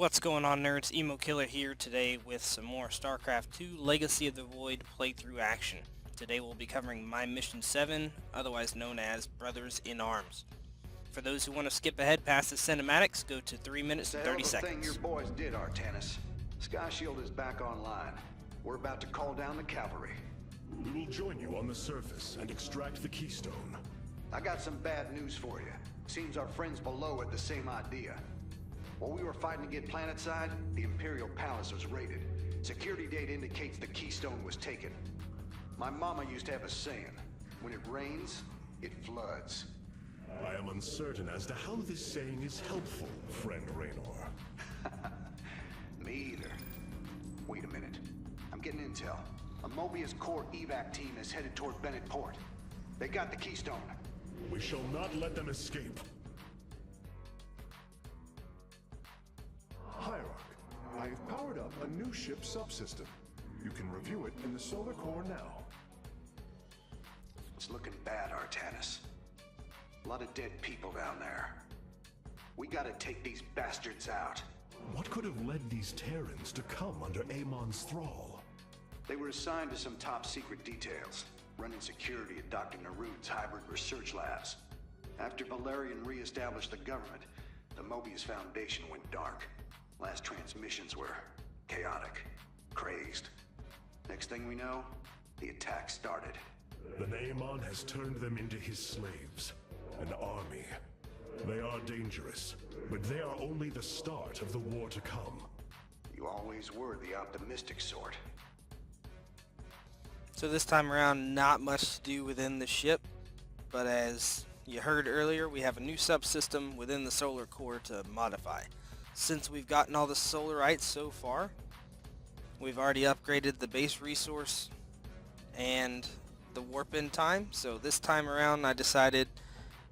What's going on, nerds? Emo Killer here today with some more StarCraft 2 Legacy of the Void playthrough action. Today we'll be covering my Mission 7, otherwise known as Brothers in Arms. For those who want to skip ahead past the cinematics, go to 3 minutes and 30 seconds. Thing your boys did, Artanis. Sky Shield is back online. We're about to call down the cavalry. We will join you on the surface and extract the keystone. I got some bad news for you. Seems our friends below had the same idea. While we were fighting to get planetside, the Imperial Palace was raided. Security data indicates the keystone was taken. My mama used to have a saying, when it rains, it floods. I am uncertain as to how this saying is helpful, friend Raynor. Me either. Wait a minute. I'm getting intel. A Mobius Core evac team is headed toward Bennett Port. They got the keystone. We shall not let them escape. Hierarch, I have powered up a new ship subsystem. You can review it in the solar core now. It's looking bad, Artanis. A lot of dead people down there. We gotta take these bastards out. What could have led these Terrans to come under Amon's thrall? They were assigned to some top secret details, running security at Dr. Narud's hybrid research labs. After Valerian re-established the government, the Mobius Foundation went dark. Last transmissions were chaotic, crazed. Next thing we know, the attack started. Then Amon has turned them into his slaves. An army. They are dangerous, but they are only the start of the war to come. You always were the optimistic sort. So this time around, not much to do within the ship, but as you heard earlier, we have a new subsystem within the solar core to modify. Since we've gotten all the solarites so far, we've already upgraded the base resource and the warp-in time, so this time around I decided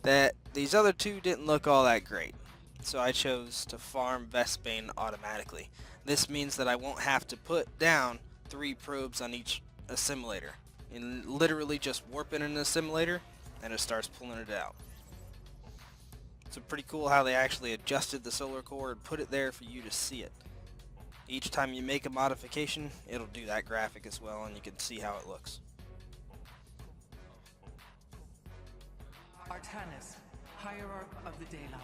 that these other two didn't look all that great. So I chose to farm Vespane automatically. This means that I won't have to put down 3 probes on each assimilator. You literally just warp in an assimilator and it starts pulling it out. It's pretty cool how they actually adjusted the solar core and put it there for you to see it. Each time you make a modification, it'll do that graphic as well, and you can see how it looks. Artanis, Hierarch of the Daylum.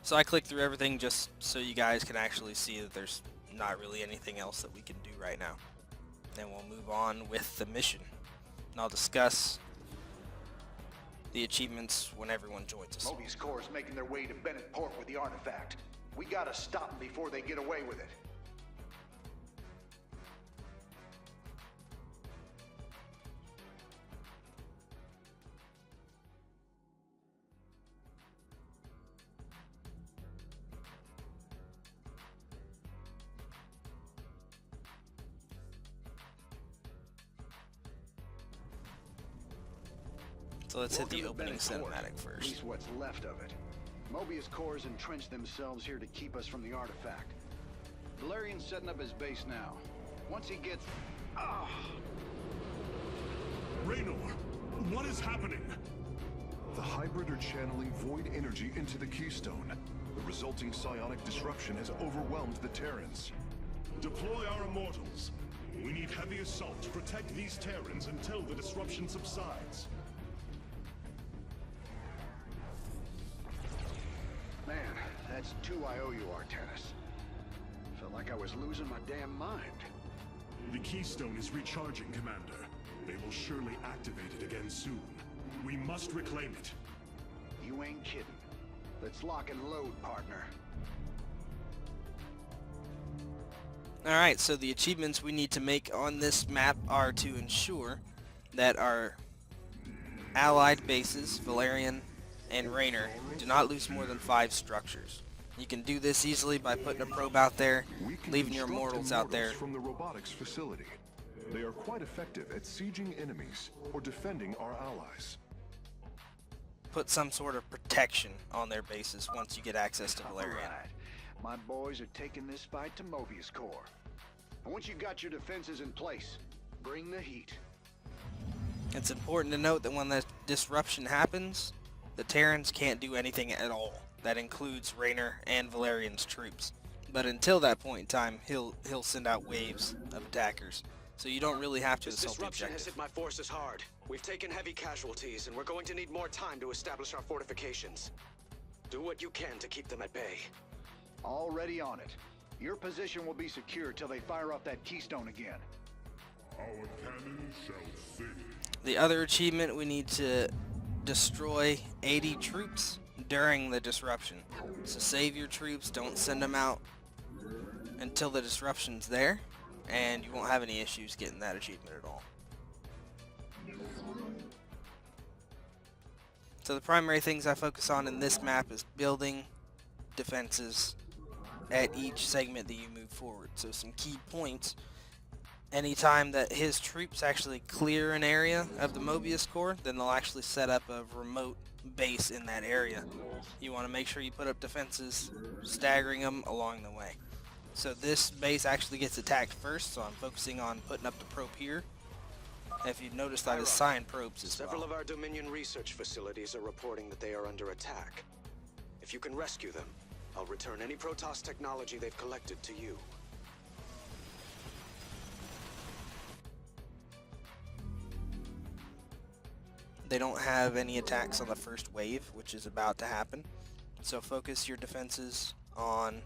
So I clicked through everything just so you guys can actually see that there's not really anything else that we can do right now. Then we'll move on with the mission, and I'll discuss the achievements when everyone joins us. Mobius Core is making their way to Bennett Port with the artifact. We gotta stop them before they get away with it. So let's hit the Welcome to opening Bennett Port, cinematic at first. least what's left of it. Mobius Core's entrenched themselves here to keep us from the artifact. Valerian's setting up his base now. Once he gets... Raynor, what is happening? The hybrid are channeling void energy into the keystone. The resulting psionic disruption has overwhelmed the Terrans. Deploy our immortals. We need heavy assault to protect these Terrans until the disruption subsides. Man, that's 2 I owe you, Artanis. Felt like I was losing my damn mind. The keystone is recharging, Commander. They will surely activate it again soon. We must reclaim it. You ain't kidding. Let's lock and load, partner. Alright, so the achievements we need to make on this map are to ensure that our allied bases, Valerian and Raynor, do not lose more than 5 structures. You can do this easily by putting a probe out there, We can leaving your construct immortals out there. from the robotics facility. They are quite effective at sieging enemies or defending our allies. Put some sort of protection on their bases once you get access to Valerian. Alright. My boys are taking this fight to Mobius Core. And once you got your defenses in place, bring the heat. It's important to note that when the disruption happens, the Terrans can't do anything at all. That includes Raynor and Valerian's troops. But until that point in time, he'll send out waves of attackers. So you don't really have to This assault the disruption has objective. hit my forces hard. We've taken heavy casualties, and we're going to need more time to establish our fortifications. Do what you can to keep them at bay. Already on it. Your position will be secure till they fire off that keystone again. Our cannon shall sing. The other achievement, we need to destroy 80 troops during the disruption. So save your troops, don't send them out until the disruption's there, and you won't have any issues getting that achievement at all. So the primary things I focus on in this map is building defenses at each segment that you move forward. So some key points: anytime that his troops actually clear an area of the Mobius core, then they'll actually set up a remote base in that area. You want to make sure you put up defenses, staggering them along the way. So this base actually gets attacked first, so I'm focusing on putting up the probe here. If you've noticed, I've assigned probes as Several well. of our Dominion research facilities are reporting that they are under attack. If you can rescue them, I'll return any Protoss technology they've collected to you. They don't have any attacks on the first wave, which is about to happen. So focus your defenses on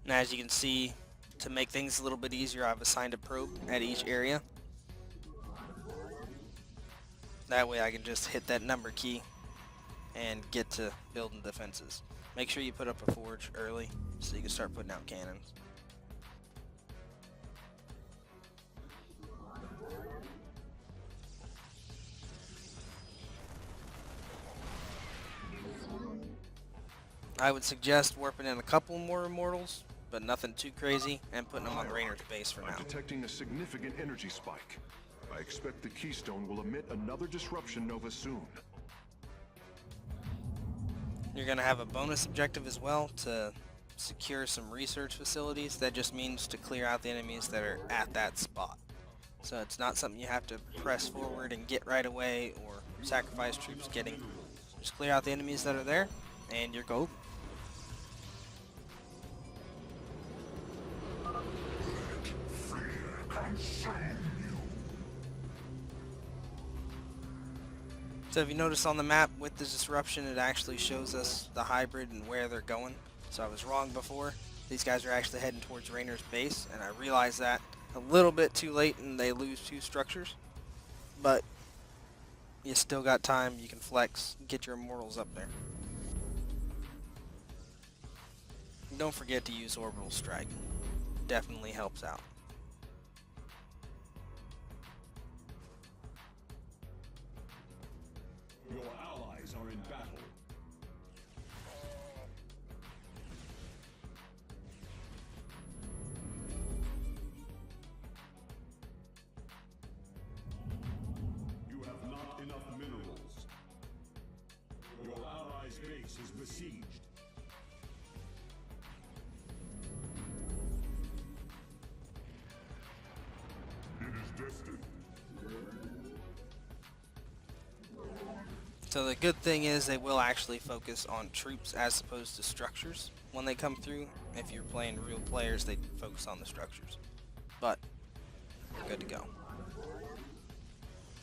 and as you can see, to make things a little bit easier, I've assigned a probe at each area. That way I can just hit that number key and get to building defenses. Make sure you put up a forge early so you can start putting out cannons. I would suggest warping in a couple more Immortals, but nothing too crazy, and putting them on Raynor's base for now. I'm detecting a significant energy spike. I expect the keystone will emit another disruption nova soon. You're going to have a bonus objective as well to secure some research facilities. That just means to clear out the enemies that are at that spot. So it's not something you have to press forward and get right away or sacrifice troops getting. Just clear out the enemies that are there and you're golden. So if you notice on the map with the disruption, it actually shows us the hybrid and where they're going. So I was wrong before. These guys are actually heading towards Raynor's base, and I realized that a little bit too late and they lose 2 structures. But you still got time, you can flex, get your Immortals up there. And don't forget to use Orbital Strike. Definitely helps out. Your allies are in battle. You have not enough minerals. Your allies' base is besieged. It is destined. So the good thing is they will actually focus on troops as opposed to structures when they come through. If you're playing real players, they focus on the structures. But good to go.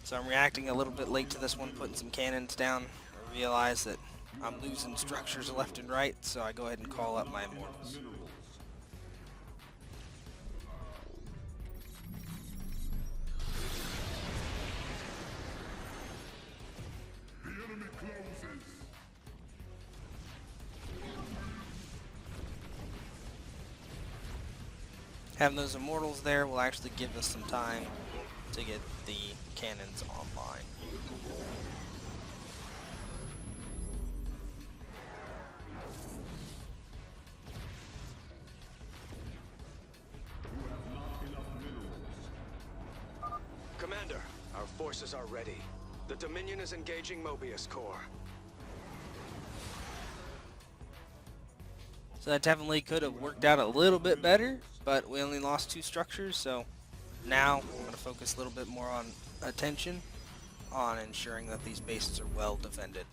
So I'm reacting a little bit late to this one, putting some cannons down. I realize that I'm losing structures left and right, so I go ahead and call up my Immortals. The enemy closes. Having those Immortals there will actually give us some time to get the cannons online. You have not enough minerals. Commander, our forces are ready. The Dominion is engaging Mobius Core. So that definitely could have worked out a little bit better, but we only lost 2 structures, so now I'm going to focus a little bit more on attention on ensuring that these bases are well defended.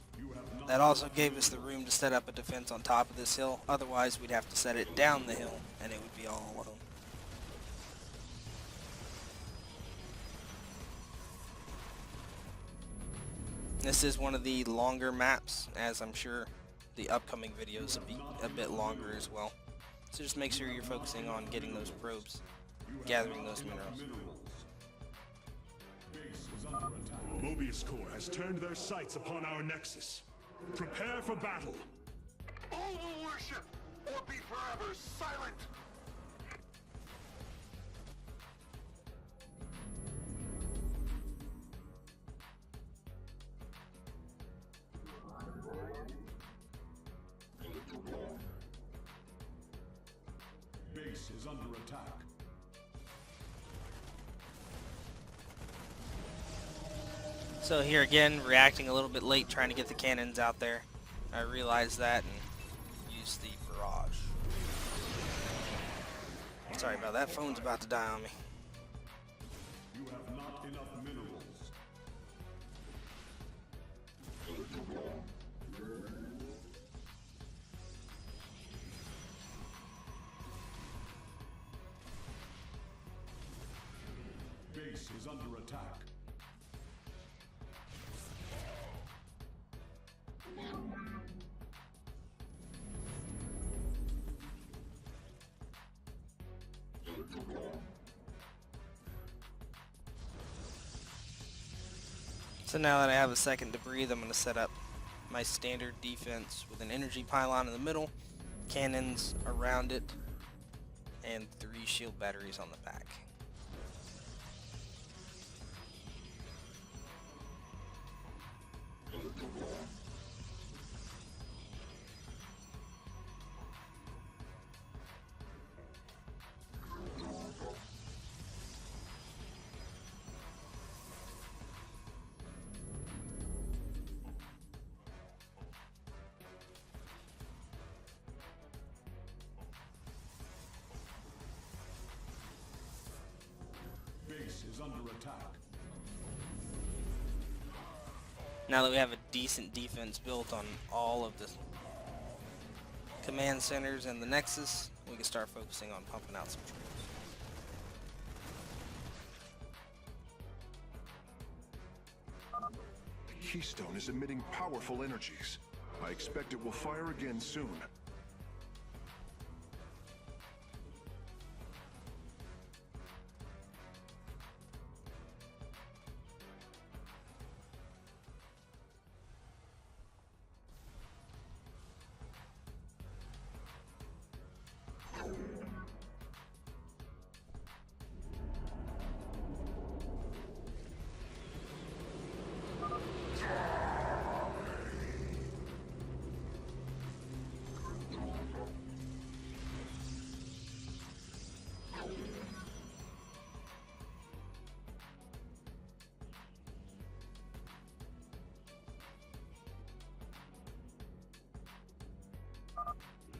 That also gave us the room to set up a defense on top of this hill, otherwise we'd have to set it down the hill and it would be all alone. This is one of the longer maps, as I'm sure the upcoming videos will be a bit longer as well. So just make sure you're focusing on getting those probes, gathering those minerals. Mobius Core has turned their sights upon our Nexus. Prepare for battle. All will worship or be forever silent. Base is under attack. So here again, reacting a little bit late, trying to get the cannons out there. I realized that and used the barrage. Sorry about that, phone's about to die on me. You have not enough minerals. Base is under attack. So now that I have a second to breathe, I'm going to set up my standard defense with an energy pylon in the middle, cannons around it, and 3 shield batteries on the back. Base is under attack. Now that we have a decent defense built on all of the command centers and the Nexus, we can start focusing on pumping out some troops. The Keystone is emitting powerful energies. I expect it will fire again soon.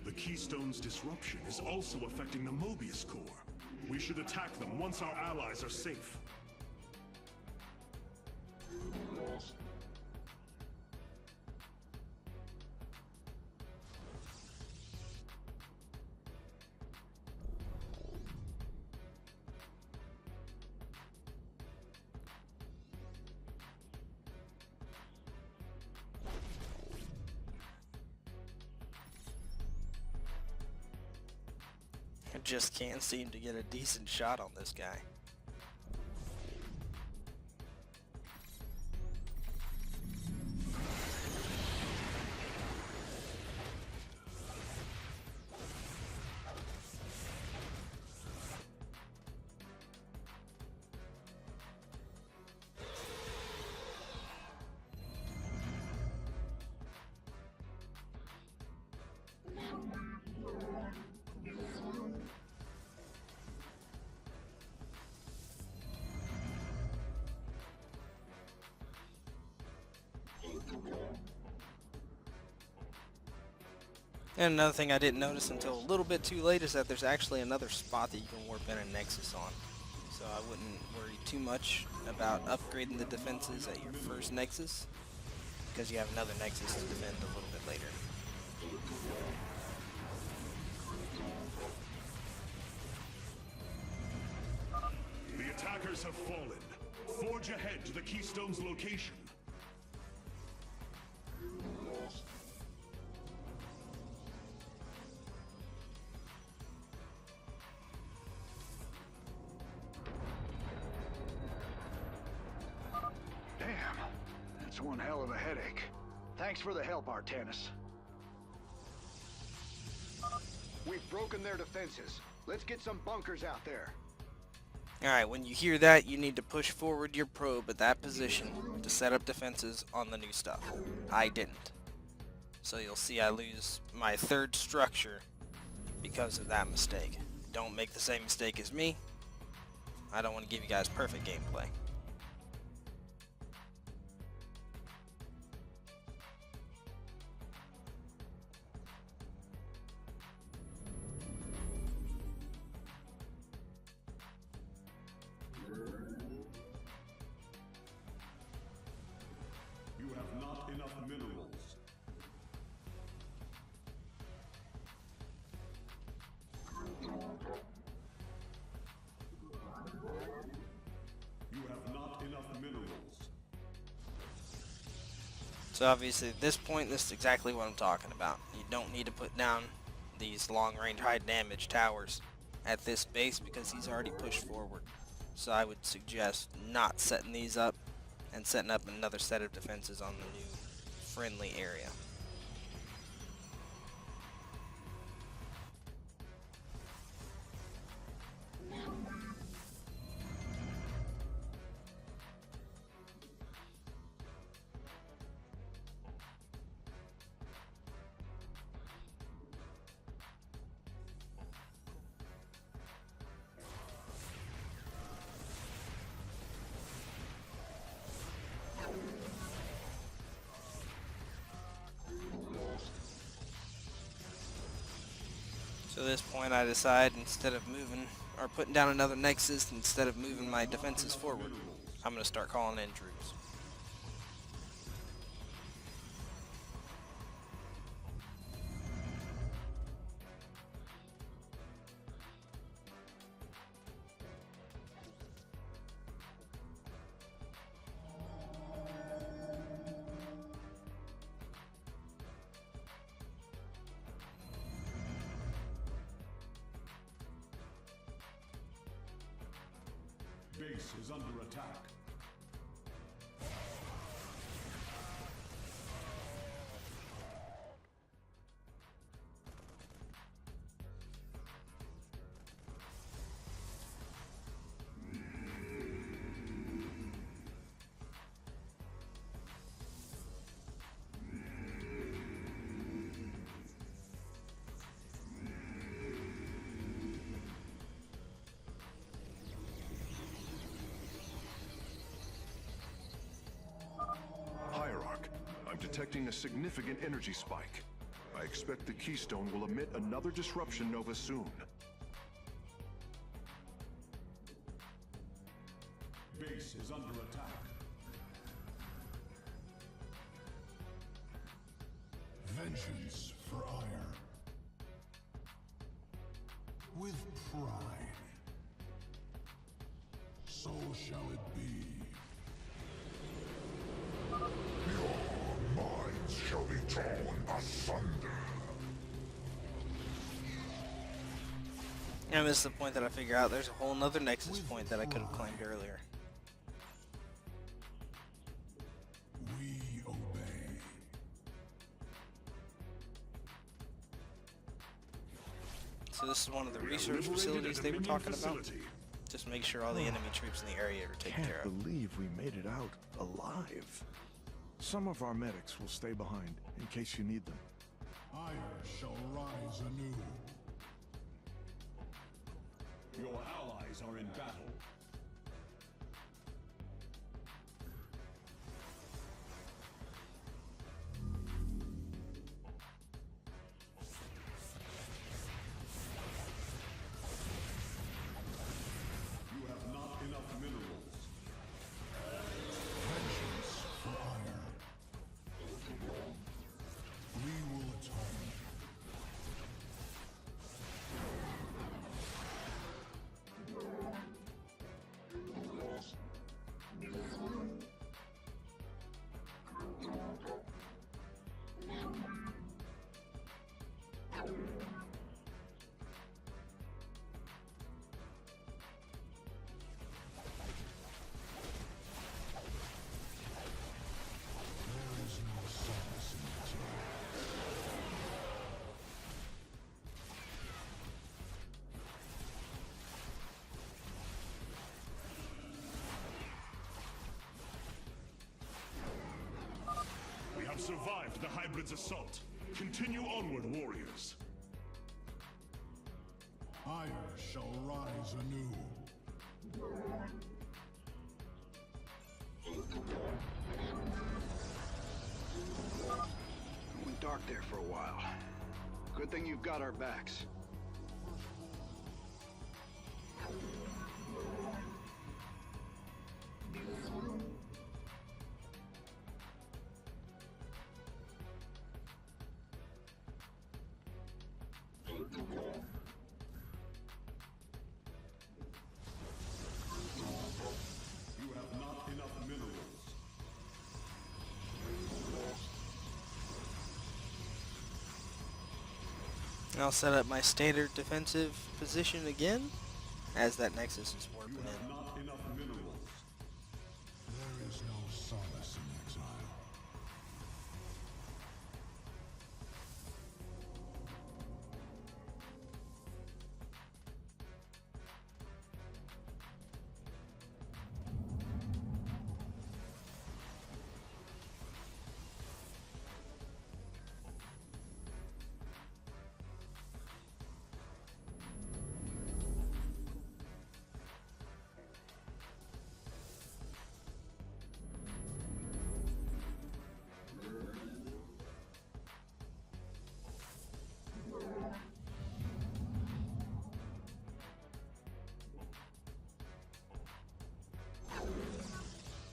The Keystone's disruption is also affecting the Mobius Core. We should attack them once our allies are safe. I just can't seem to get a decent shot on this guy. And another thing I didn't notice until a little bit too late is that there's actually another spot that you can warp in a Nexus on. So I wouldn't worry too much about upgrading the defenses at your first Nexus, because you have another Nexus to defend a little bit later. The attackers have fallen. Forge ahead to the Keystone's location. Damn, that's one hell of a headache. Thanks for the help, Artanis. We've broken their defenses. Let's get some bunkers out there. Alright, when you hear that, you need to push forward your probe at that position to set up defenses on the new stuff. I didn't. So you'll see I lose my third structure because of that mistake. Don't make the same mistake as me. I don't want to give you guys perfect gameplay. You have not enough minerals. You have not enough minerals. So obviously at this point, this is exactly what I'm talking about. You don't need to put down these long-range high damage towers at this base because he's already pushed forward. So I would suggest not setting these up and setting up another set of defenses on the new friendly area. So at this point I decide, instead of moving or putting down another Nexus, instead of moving my defenses forward, I'm going to start calling in troops. Base is under attack. I'm detecting a significant energy spike. I expect the Keystone will emit another disruption nova soon. Base is under attack. Vengeance for ire. With pride. So shall it be. Your minds shall be torn asunder. And this is the point that I figure out there's a whole nother Nexus point that I could have claimed earlier. We obey. So this is one of the research facilities they were talking about. Just make sure all the enemy troops in the area are taken care of. Can't believe we made it out alive. Some of our medics will stay behind in case you need them. Ire shall rise anew. Your allies are in battle. survived the hybrid's assault. Continue onward, warriors. Ire shall rise anew. It went dark there for a while. Good thing you've got our backs. You have not enough minerals. I'll set up my standard defensive position again, as that Nexus is warping in. Not enough minerals. There is no solace in exile.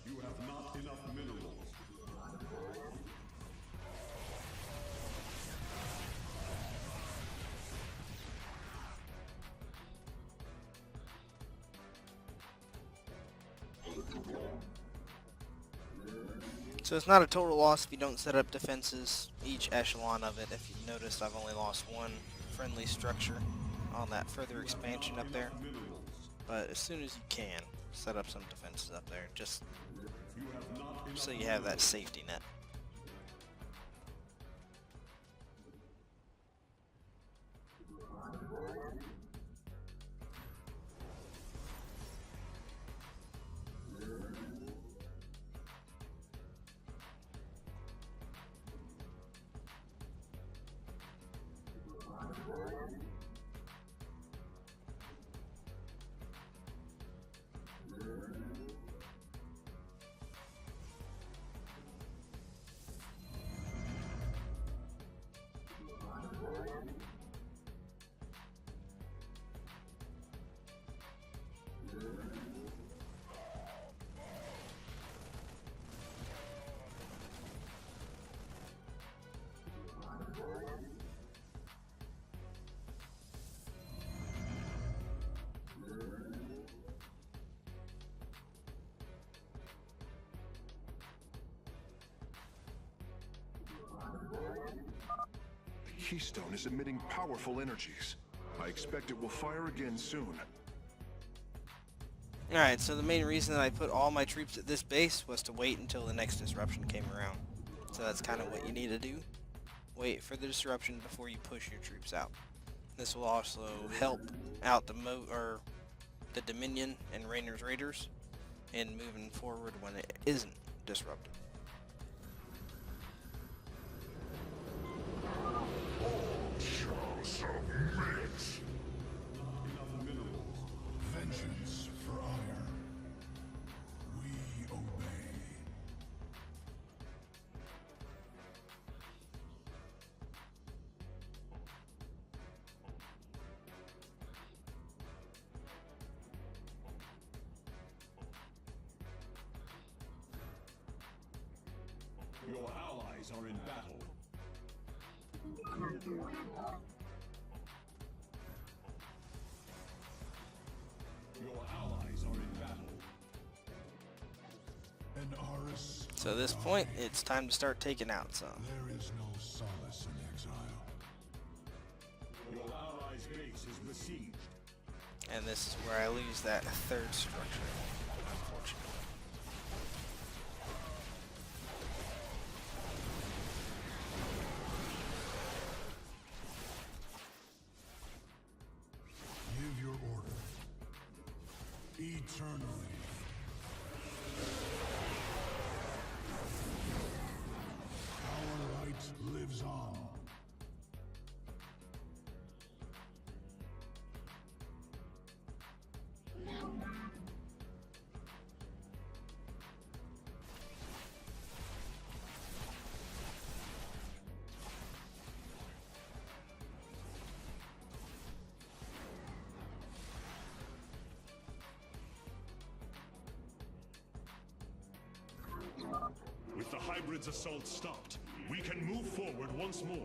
You have not enough minerals. So it's not a total loss if you don't set up defenses, each echelon of it. If you've noticed, I've only lost one friendly structure on that further expansion up there. But as soon as you can, set up some defenses up there, just so you have that safety net. The Keystone is emitting powerful energies. I expect it will fire again soon. Alright, so the main reason that I put all my troops at this base was to wait until the next disruption came around. So that's kind of what you need to do. Wait for the disruption before you push your troops out. This will also help out the Dominion and Rainer's Raiders in moving forward when it isn't disrupted. Vengeance for ire. We obey. Your allies are in battle. Your allies are in battle. An Aris. So at this point, it's time to start taking out some. There is no solace in exile. Your allies' base is besieged. And this is where I lose that third structure, unfortunately. Give your order. Eternally. Our hybrid's assault stopped. We can move forward once more.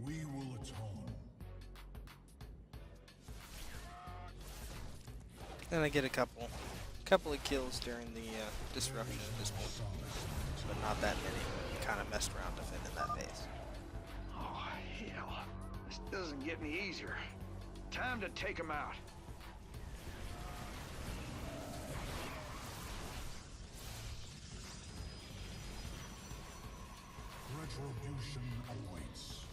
We will atone. And I get a couple of kills during the disruption at this point, but not that many. Kind of messed around defending that base. Oh, hell. This doesn't get any easier. Time to take him out. Retribution awaits.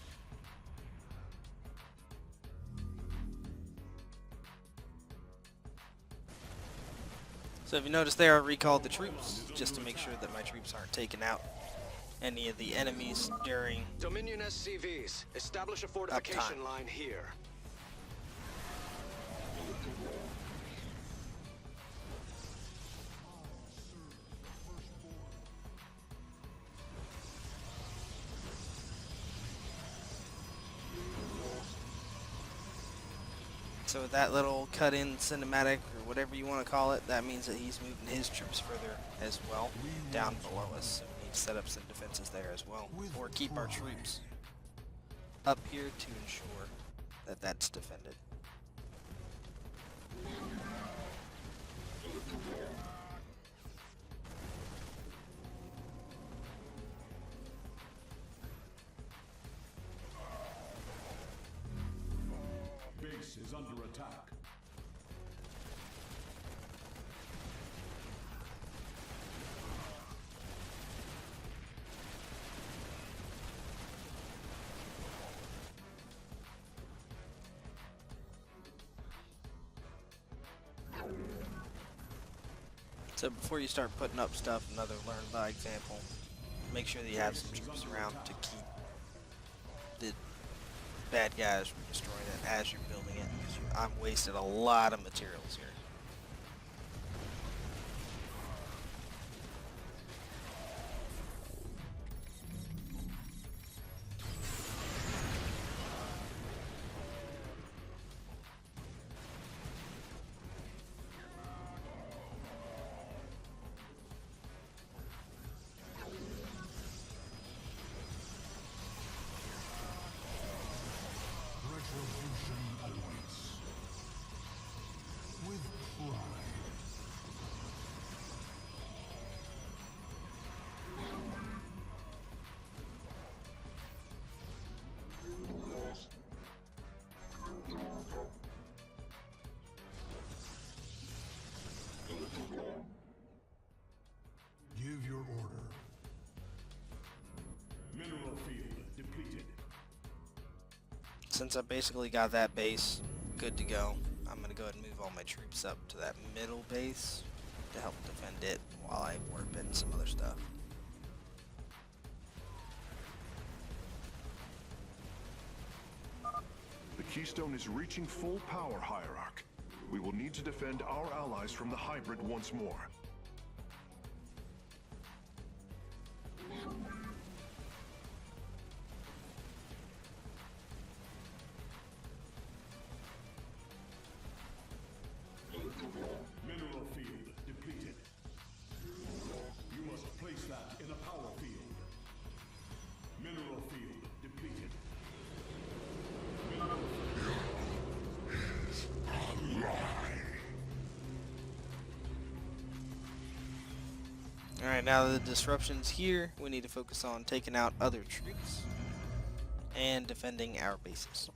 So if you notice there, I recalled the troops just to make sure that my troops aren't taking out any of the enemies during Dominion SCVs, establish a fortification line here. So with that little cut-in cinematic, or whatever you want to call it, that means that he's moving his troops further as well, down below us. So we need to set up some defenses there as well, or keep our troops up here to ensure that that's defended. Base is under attack. So before you start putting up stuff, another learn by example, make sure that you have some troops around to keep the bad guys from destroying it as you're building it, because I'm wasted a lot of materials here. Retribution awaits. With pride. Give your order. Mineral field depleted. Since I basically got that base good to go, I'm going to go ahead and move all my troops up to that middle base to help defend it while I warp in some other stuff. The Keystone is reaching full power, Hierarch. We will need to defend our allies from the hybrid once more. Mineral field depleted. You must place that in a power field. Mineral field depleted. Alright, now that the disruption's here, we need to focus on taking out other troops and defending our bases.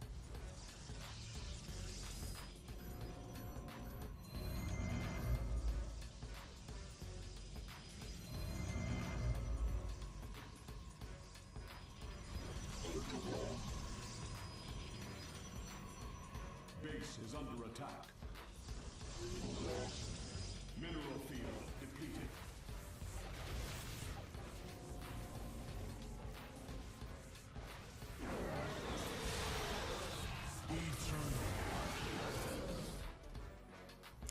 Base is under attack. Mineral field depleted.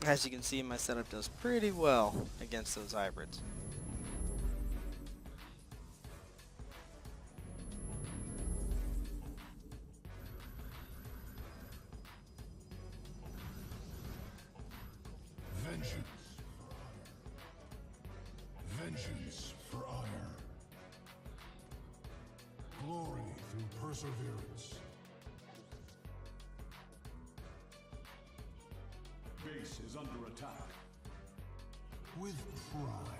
As you can see, my setup does pretty well against those hybrids. Vengeance. perseverance. Base is under attack. With pride.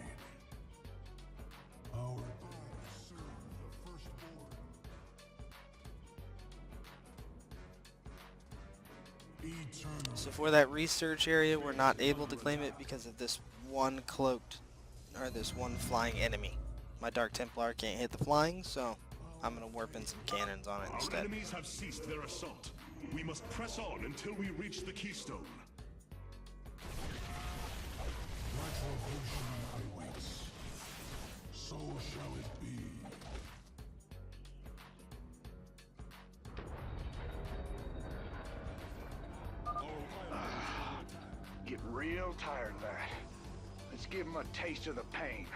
Our bodies serve the firstborn. Eternal. So for that research area, we're not able to claim it because of this one cloaked, or this one flying enemy. My Dark Templar can't hit the flying, so I'm going to warp in some cannons on it Our instead. enemies have ceased their assault. We must press on until we reach the keystone. Retribution awaits. So shall it be. Getting real tired of that. Let's give them a taste of the pain.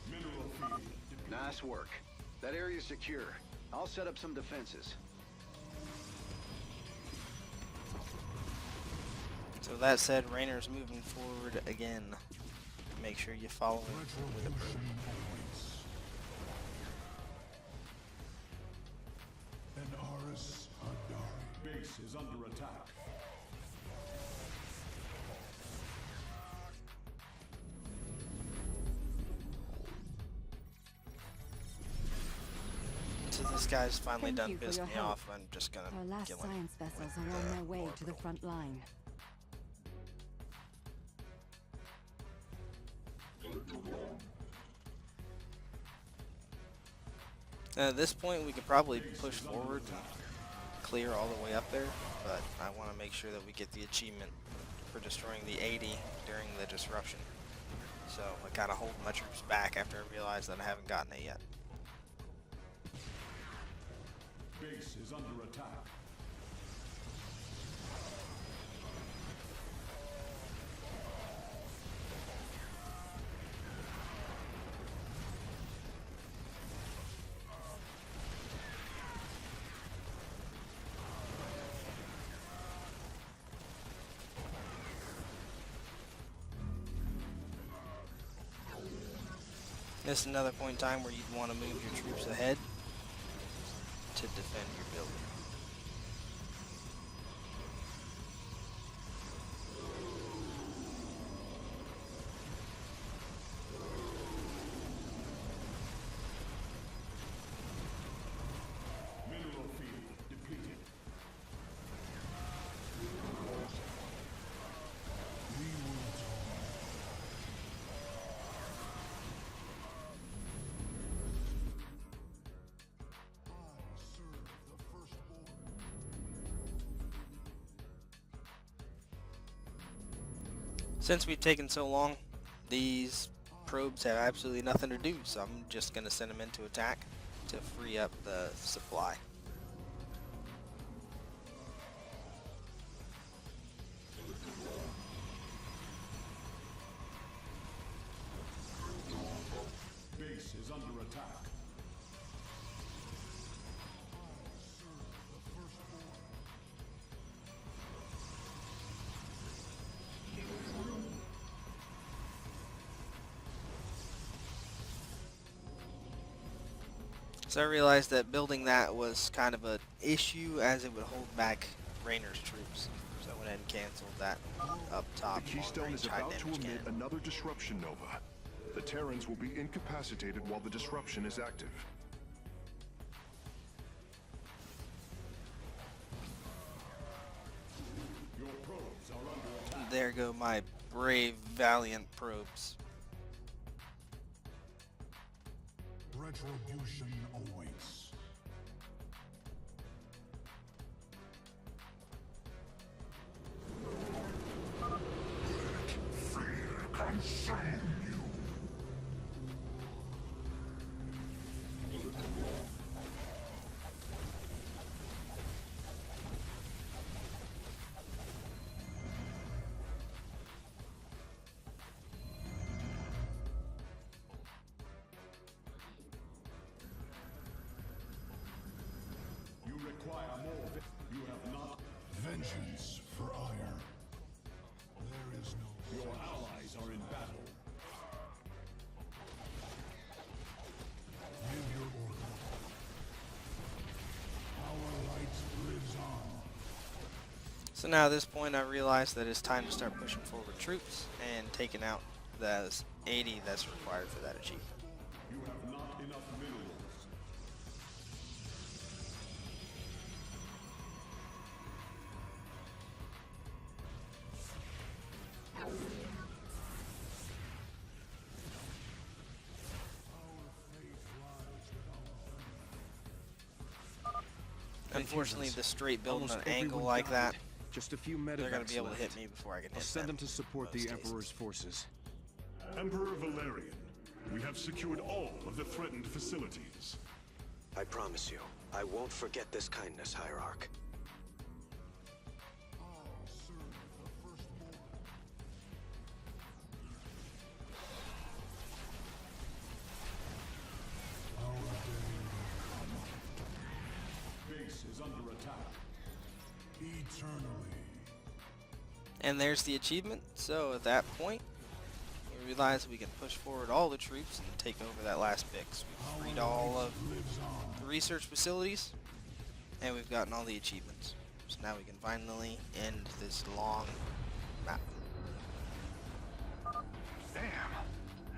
Mineral field. Nice work. That area's secure. I'll set up some defenses. So that said, Rainer's moving forward again. Make sure you follow him. Retribution awaits. An Aris Hadari. Base is under attack. So this guy's finally Thank done you for pissing your me help. off. I'm just gonna Our last kill him. science vessels with are on the their way to the orbital. front line. At this point, we could probably push forward and clear all the way up there, but I want to make sure that we get the achievement for destroying the 80 during the disruption. So I gotta hold my troops back after I realize that I haven't gotten it yet. Base is under attack. This is another point in time where you'd want to move your troops ahead to defend your building. Mineral field depleted. We will I serve the firstborn. Since we've taken so long, these probes have absolutely nothing to do, so I'm just going to send them into attack to free up the supply. Base is under attack. So I realized that building that was kind of an issue as it would hold back Rainer's troops. So I went ahead and canceled that up top. The Keystone long-range is high about to damage emit cannon. another disruption nova. The Terrans will be incapacitated while the disruption is active. Your probes are under attack. There go my brave, valiant probes. Retribution awaits. Let fear consume you. You require more. You have not. Vengeance for ire. There is no Your allies are in battle. Give your order. So now at this point I realize that it's time to start pushing forward troops and taking out those 80 that's required for that achievement. You have not enough minerals. Unfortunately, the straight build on an angle like that, Just a few they're going medevacs to be able to left. hit me before I can I'll hit send them to in support most the cases. Emperor's forces. Emperor Valerian, we have secured all of the threatened facilities. I promise you, I won't forget this kindness, Hierarch. I'll serve the firstborn. Our day. Base is under attack. Eternally. And there's the achievement. So at that point, we realize we can push forward all the troops and take over that last Bix. We've freed all of the research facilities, and we've gotten all the achievements. So now we can finally end this long map. Damn,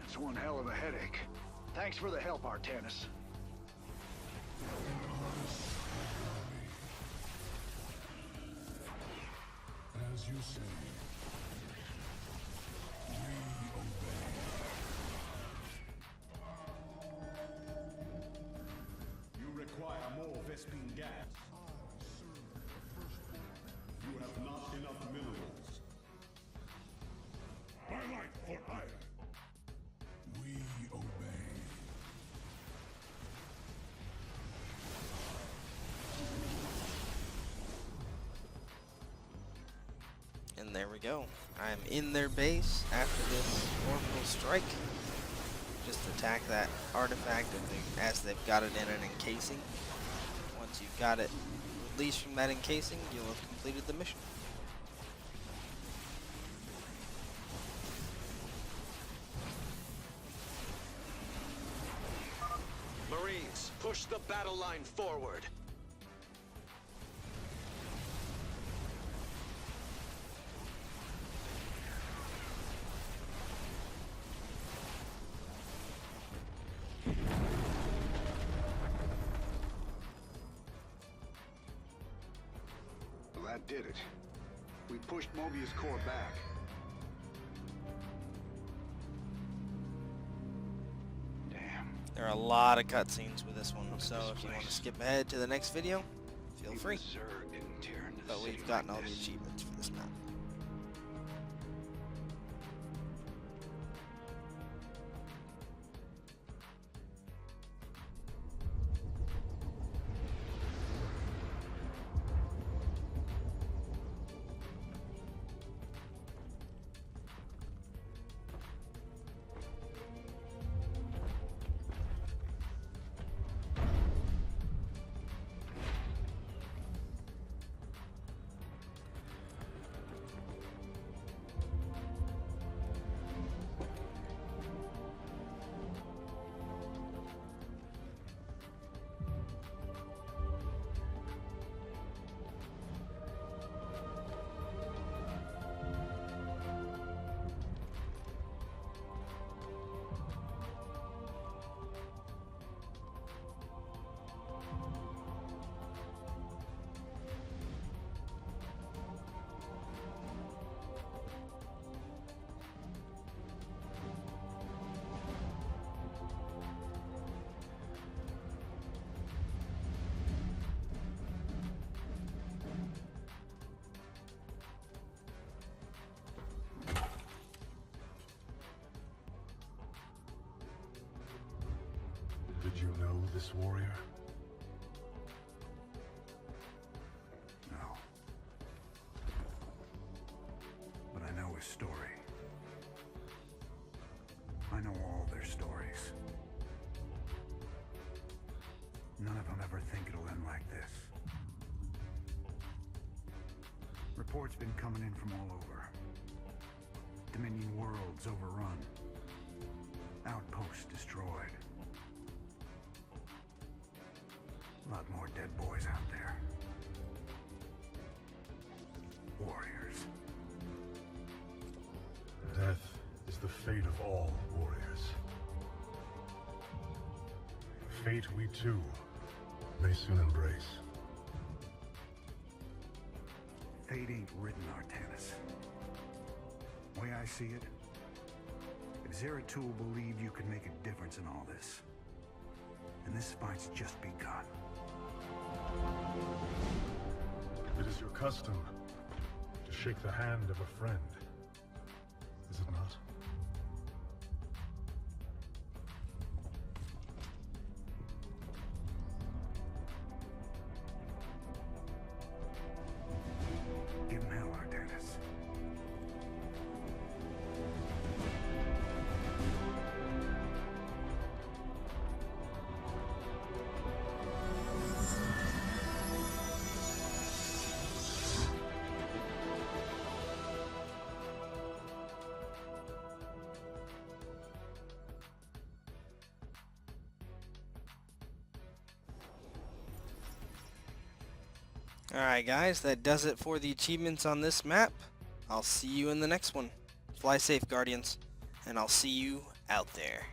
that's one hell of a headache. Thanks for the help, Artanis. As you say. We obey. You require more Vespine gas. I'll serve the firstborn. You have not enough minerals. My life for hire. We obey. And there we go. I'm in their base after this orbital strike. Just attack that artifact as they've got it in an encasing. Once you've got it released from that encasing, you'll have completed the mission. Marines, push the battle line forward. Well, that did it. We pushed Mobius Core back. Damn. There are a lot of cutscenes with this one, so if you want to skip ahead to the next video, feel free. Zerg didn't tear into the But city we've gotten like all the this. achievements for this map. Did you know this warrior? No. But I know his story. I know all their stories. None of them ever think it'll end like this. Reports been coming in from all over. Dominion worlds overrun. Outposts destroyed. A lot more dead boys out there. fate of all warriors. Fate we too may soon embrace. Fate ain't written, Artanis. Way I see it, if Zeratul believed you could make a difference in all this, and this fight's just begun. It is your custom to shake the hand of a friend, is it not? Give him hell, Artanis. Alright guys, that does it for the achievements on this map. I'll see you in the next one. Fly safe, Guardians, and I'll see you out there.